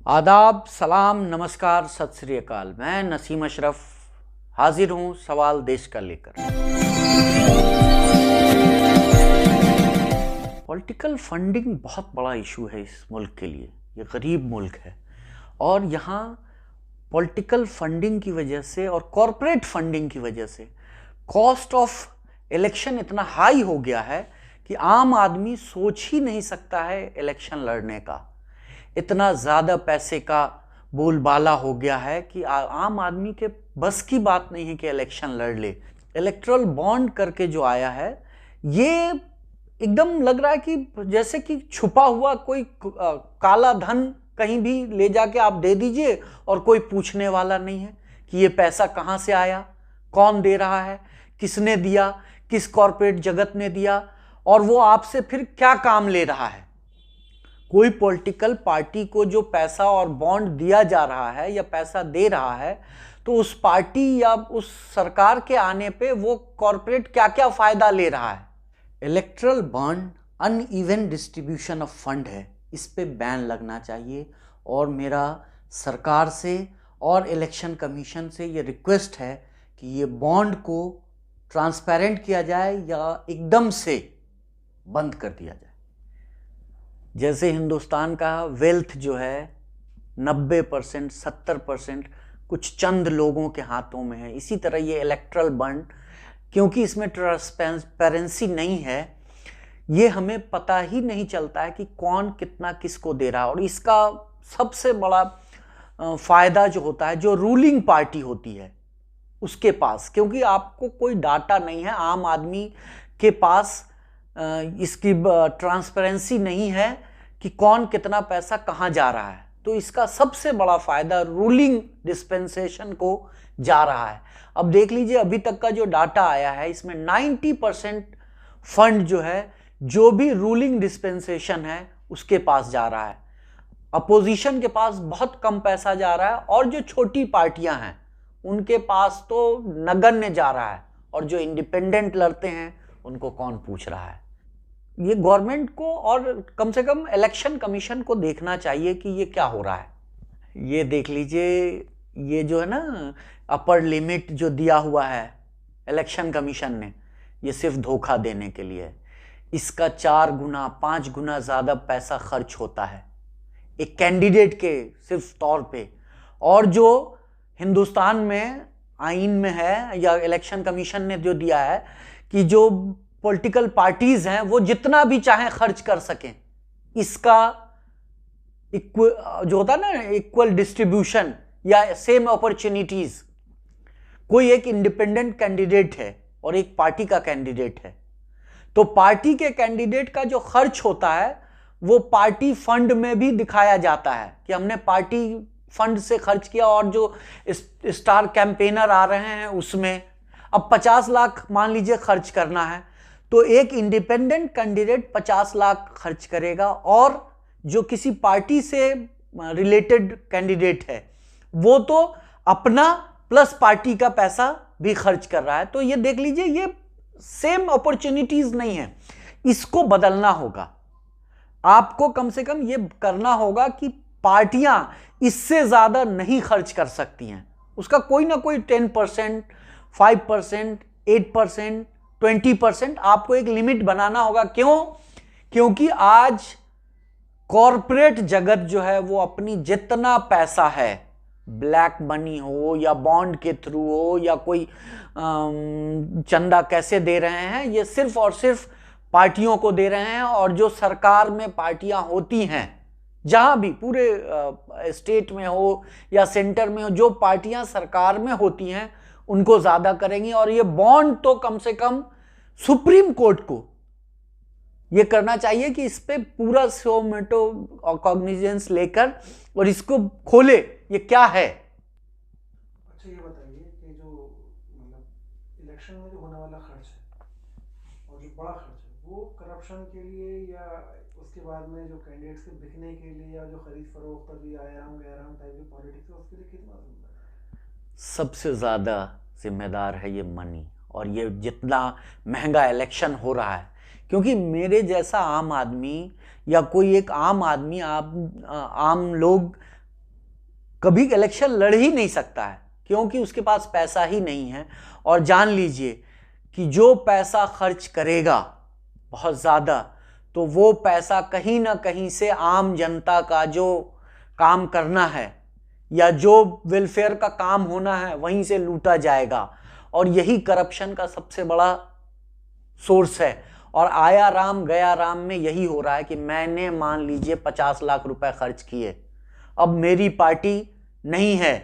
आदाब, सलाम, नमस्कार, सत श्री अकाल। मैं नसीम अशरफ हाजिर हूँ सवाल देश का लेकर। पॉलिटिकल फंडिंग बहुत बड़ा इशू है इस मुल्क के लिए। ये गरीब मुल्क है और यहाँ पॉलिटिकल फंडिंग की वजह से और कॉरपोरेट फंडिंग की वजह से कॉस्ट ऑफ इलेक्शन इतना हाई हो गया है कि आम आदमी सोच ही नहीं सकता है इलेक्शन लड़ने का। इतना ज़्यादा पैसे का बोलबाला हो गया है कि आम आदमी के बस की बात नहीं है कि इलेक्शन लड़ ले। इलेक्ट्रल बॉन्ड करके जो आया है ये एकदम लग रहा है कि जैसे कि छुपा हुआ कोई काला धन कहीं भी ले जाके आप दे दीजिए और कोई पूछने वाला नहीं है कि ये पैसा कहाँ से आया, कौन दे रहा है, किसने दिया, किस कॉरपोरेट जगत ने दिया और वो आपसे फिर क्या काम ले रहा है। कोई पॉलिटिकल पार्टी को जो पैसा और बॉन्ड दिया जा रहा है या पैसा दे रहा है तो उस पार्टी या उस सरकार के आने पे वो कॉरपोरेट क्या क्या फायदा ले रहा है। Erectile bond uneven distribution of fund है, इस पे बैन लगना चाहिए और मेरा सरकार से और इलेक्शन कमीशन से ये रिक्वेस्ट है कि ये बॉन्ड को ट्रांसपेरेंट किया जाए या एकदम से बंद कर दिया जाए। जैसे हिंदुस्तान का वेल्थ जो है 90% 70% कुछ चंद लोगों के हाथों में है, इसी तरह ये इलेक्ट्रल बॉन्ड क्योंकि इसमें ट्रांसपेरेंसी नहीं है, ये हमें पता ही नहीं चलता है कि कौन कितना किसको दे रहा है। और इसका सबसे बड़ा फ़ायदा जो होता है जो रूलिंग पार्टी होती है उसके पास, क्योंकि आपको कोई डाटा नहीं है, आम आदमी के पास इसकी ट्रांसपेरेंसी नहीं है कि कौन कितना पैसा कहाँ जा रहा है, तो इसका सबसे बड़ा फ़ायदा रूलिंग डिस्पेंसेशन को जा रहा है। अब देख लीजिए अभी तक का जो डाटा आया है इसमें 90% फंड जो है जो भी रूलिंग डिस्पेंसेशन है उसके पास जा रहा है। अपोजिशन के पास बहुत कम पैसा जा रहा है और जो छोटी पार्टियां हैं उनके पास तो नगण्य जा रहा है और जो इंडिपेंडेंट लड़ते हैं उनको कौन पूछ रहा है। ये गवर्नमेंट को और कम से कम इलेक्शन कमीशन को देखना चाहिए कि ये क्या हो रहा है। ये देख लीजिए, ये जो है ना अपर लिमिट जो दिया हुआ है इलेक्शन कमीशन ने, ये सिर्फ धोखा देने के लिए है। इसका 4 गुना 5 गुना ज़्यादा पैसा खर्च होता है एक कैंडिडेट के सिर्फ तौर पे। और जो हिंदुस्तान में आइन में है या इलेक्शन कमीशन ने जो दिया है कि जो पॉलिटिकल पार्टीज हैं वो जितना भी चाहें खर्च कर सकें, इसका जो होता है ना इक्वल डिस्ट्रीब्यूशन या सेम अपॉर्चुनिटीज। कोई एक इंडिपेंडेंट कैंडिडेट है और एक पार्टी का कैंडिडेट है, तो पार्टी के कैंडिडेट का जो खर्च होता है वो पार्टी फंड में भी दिखाया जाता है कि हमने पार्टी फंड से खर्च किया। और जो स्टार कैंपेनर आ रहे हैं उसमें अब 50 लाख मान लीजिए खर्च करना है तो एक इंडिपेंडेंट कैंडिडेट 50 लाख खर्च करेगा और जो किसी पार्टी से रिलेटेड कैंडिडेट है वो तो अपना प्लस पार्टी का पैसा भी खर्च कर रहा है। तो ये देख लीजिए ये सेम अपॉर्चुनिटीज नहीं है, इसको बदलना होगा। आपको कम से कम ये करना होगा कि पार्टियां इससे ज्यादा नहीं खर्च कर सकती हैं, उसका कोई ना कोई 10%, 5%, 8%, 20% आपको एक लिमिट बनाना होगा। क्यों? क्योंकि आज कॉरपोरेट जगत जो है वो अपनी जितना पैसा है ब्लैक मनी हो या बॉन्ड के थ्रू हो या कोई चंदा कैसे दे रहे हैं, ये सिर्फ और सिर्फ पार्टियों को दे रहे हैं। और जो सरकार में पार्टियां होती हैं जहां भी पूरे स्टेट में हो या सेंटर में हो, जो पार्टियां सरकार में होती हैं उनको ज्यादा करेंगी। और ये बॉन्ड तो कम से कम सुप्रीम कोर्ट को ये करना चाहिए कि इस पे पूरा सोमेटो कॉग्निजेंस लेकर और इसको खोले ये क्या है। अच्छा ये बताइए कि जो मतलब इलेक्शन में जो होने वाला खर्च है और जो बड़ा खर्च है वो करप्शन के लिए या उसके बाद में जो कैंडिडेट्स के बिकने के लिए या जो खरीद फरोख्त अभी आयाम गैराम टाइप की पॉलिटिक्स है उसके लिए कितना जिम्मेदार है? सबसे ज़्यादा जिम्मेदार है ये मनी। और ये जितना महंगा इलेक्शन हो रहा है, क्योंकि मेरे जैसा आम आदमी या कोई एक आम आदमी, आप आम लोग कभी इलेक्शन लड़ ही नहीं सकता है, क्योंकि उसके पास पैसा ही नहीं है। और जान लीजिए कि जो पैसा खर्च करेगा बहुत ज़्यादा, तो वो पैसा कहीं ना कहीं से आम जनता का जो काम करना है या जो वेलफेयर का काम होना है वहीं से लूटा जाएगा। और यही करप्शन का सबसे बड़ा सोर्स है। और आया राम गया राम में यही हो रहा है कि मैंने मान लीजिए 50 लाख रुपए खर्च किए, अब मेरी पार्टी नहीं है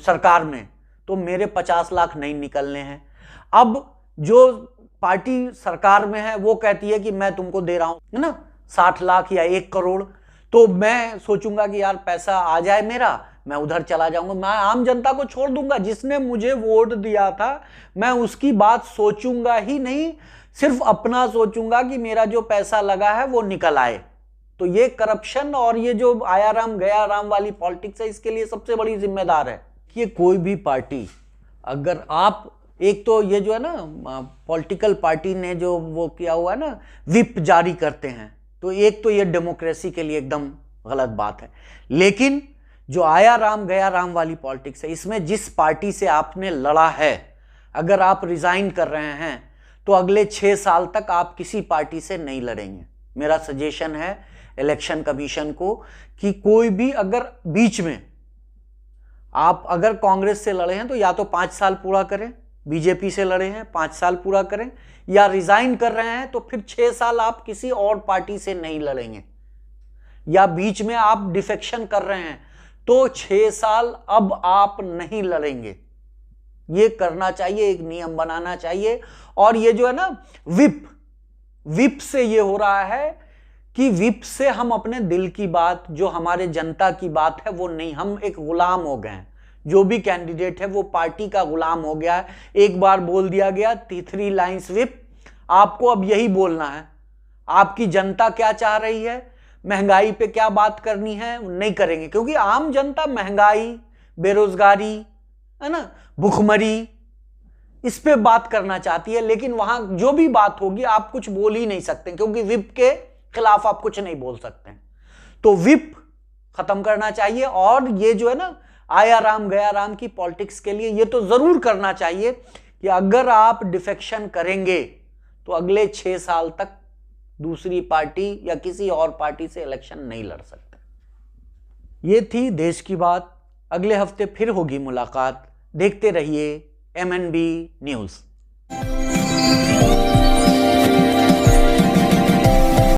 सरकार में, तो मेरे 50 लाख नहीं निकलने हैं। अब जो पार्टी सरकार में है वो कहती है कि मैं तुमको दे रहा हूं, है ना, 60 लाख या 1 करोड़, तो मैं सोचूंगा कि यार पैसा आ जाए मेरा, मैं उधर चला जाऊंगा, मैं आम जनता को छोड़ दूंगा। जिसने मुझे वोट दिया था मैं उसकी बात सोचूंगा ही नहीं, सिर्फ अपना सोचूंगा कि मेरा जो पैसा लगा है वो निकल आए। तो ये करप्शन और ये जो आया राम गया राम वाली पॉलिटिक्स है, इसके लिए सबसे बड़ी जिम्मेदार है कि ये कोई भी पार्टी, अगर आप एक तो ये जो है ना पॉलिटिकल पार्टी ने जो वो किया हुआ है ना, विप जारी करते हैं, तो एक तो ये डेमोक्रेसी के लिए एकदम गलत बात है। लेकिन जो आया राम गया राम वाली पॉलिटिक्स है, इसमें जिस पार्टी से आपने लड़ा है, अगर आप रिजाइन कर रहे हैं तो अगले 6 साल तक आप किसी पार्टी से नहीं लड़ेंगे। मेरा सजेशन है इलेक्शन कमीशन को कि कोई भी अगर बीच में आप अगर कांग्रेस से लड़े हैं तो या तो 5 साल पूरा करें, बीजेपी से लड़े हैं 5 साल पूरा करें, या रिजाइन कर रहे हैं तो फिर 6 साल आप किसी और पार्टी से नहीं लड़ेंगे, या बीच में आप डिफेक्शन कर रहे हैं तो 6 साल अब आप नहीं लड़ेंगे। ये करना चाहिए, एक नियम बनाना चाहिए। और ये जो है ना विप से ये हो रहा है कि विप से हम अपने दिल की बात, जो हमारे जनता की बात है वो नहीं, हम एक गुलाम हो गए हैं। जो भी कैंडिडेट है वो पार्टी का गुलाम हो गया है। एक बार बोल दिया गया 3 लाइंस विप, आपको अब यही बोलना है। आपकी जनता क्या चाह रही है, महंगाई पे क्या बात करनी है, नहीं करेंगे, क्योंकि आम जनता महंगाई, बेरोजगारी, है ना, भुखमरी, इस पे बात करना चाहती है। लेकिन वहां जो भी बात होगी आप कुछ बोल ही नहीं सकते, क्योंकि विप के खिलाफ आप कुछ नहीं बोल सकते। तो विप खत्म करना चाहिए। और ये जो है ना आया राम गया राम की पॉलिटिक्स के लिए ये तो जरूर करना चाहिए कि अगर आप डिफेक्शन करेंगे तो अगले 6 साल तक दूसरी पार्टी या किसी और पार्टी से इलेक्शन नहीं लड़ सकते। ये थी देश की बात। अगले हफ्ते फिर होगी मुलाकात। देखते रहिए MNB न्यूज़।